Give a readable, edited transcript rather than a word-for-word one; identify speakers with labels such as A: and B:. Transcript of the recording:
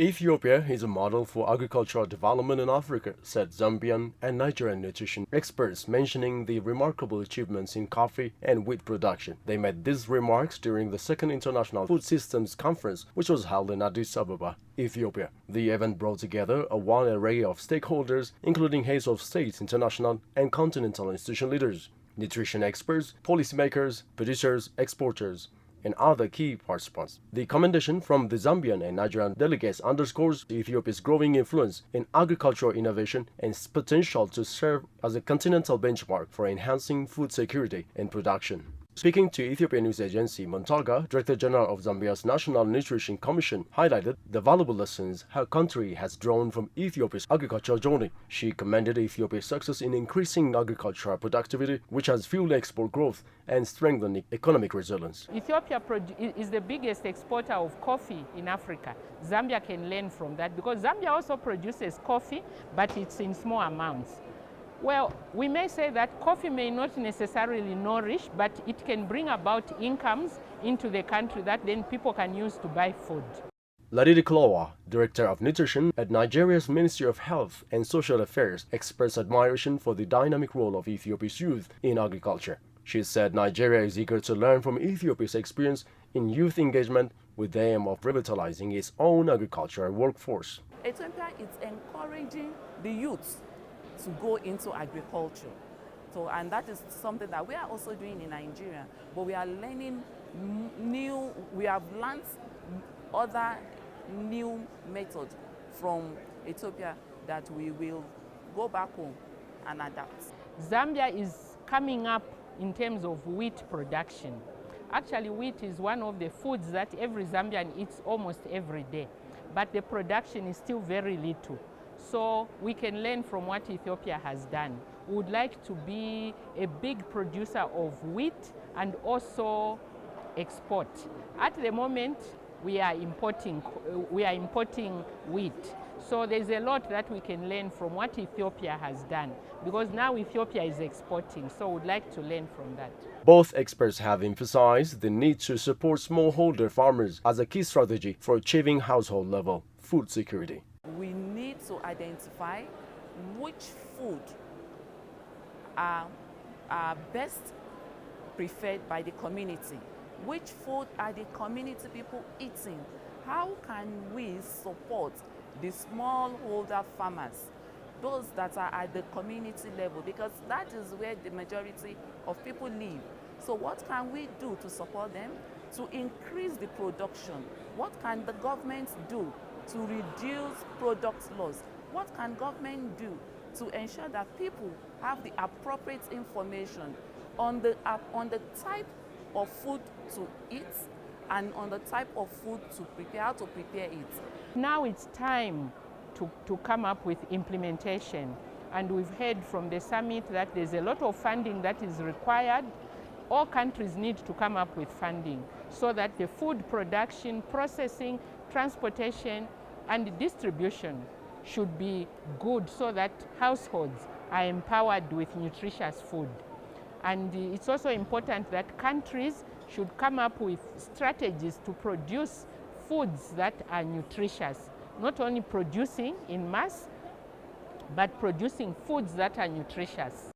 A: Ethiopia is a model for agricultural development in Africa, said Zambian and Nigerian nutrition experts, mentioning the remarkable achievements in coffee and wheat production. They made these remarks during the second International Food Systems Conference, which was held in Addis Ababa, Ethiopia. The event brought together a wide array of stakeholders, including heads of state, international, and continental institution leaders, nutrition experts, policymakers, producers, exporters, and other key participants. The commendation from the Zambian and Nigerian delegates underscores Ethiopia's growing influence in agricultural innovation and its potential to serve as a continental benchmark for enhancing food security and production. Speaking to Ethiopian news agency Montalga, Director General of Zambia's National Nutrition Commission highlighted the valuable lessons her country has drawn from Ethiopia's agricultural journey. She commended Ethiopia's success in increasing agricultural productivity, which has fueled export growth and strengthened economic resilience.
B: Ethiopia is the biggest exporter of coffee in Africa. Zambia can learn from that because Zambia also produces coffee, but it's in small amounts. Well, we may say that coffee may not necessarily nourish, but it can bring about incomes into the country that then people can use to buy food.
A: Ladidi Klowa, Director of Nutrition at Nigeria's Ministry of Health and Social Affairs, expressed admiration for the dynamic role of Ethiopia's youth in agriculture. She said Nigeria is eager to learn from Ethiopia's experience in youth engagement with the aim of revitalizing its own agricultural workforce.
C: Ethiopia is encouraging the youth to go into agriculture. And that is something that we are also doing in Nigeria, but we are learning we have learned other new methods from Ethiopia that we will go back home and adapt.
B: Zambia is coming up in terms of wheat production. Actually, wheat is one of the foods that every Zambian eats almost every day, but the production is still very little. So we can learn from what Ethiopia has done. We would like to be a big producer of wheat and also export. At the moment, we are importing wheat. So there's a lot that we can learn from what Ethiopia has done, because now Ethiopia is exporting, so we'd like to learn from that.
A: Both experts have emphasized the need to support smallholder farmers as a key strategy for achieving household-level food security.
C: We need to identify which food are best preferred by the community. Which food are the community people eating? How can we support the smallholder farmers, those that are at the community level, because that is where the majority of people live. So what can we do to support them, to increase the production? What can the government do to reduce product loss? What can government do to ensure that people have the appropriate information on the type of food to eat and on the type of food to prepare, how to prepare it?
B: Now it's time to come up with implementation. And we've heard from the summit that there's a lot of funding that is required. All countries need to come up with funding so that the food production, processing, transportation, and distribution should be good so that households are empowered with nutritious food. And it's also important that countries should come up with strategies to produce foods that are nutritious, not only producing in mass, but producing foods that are nutritious.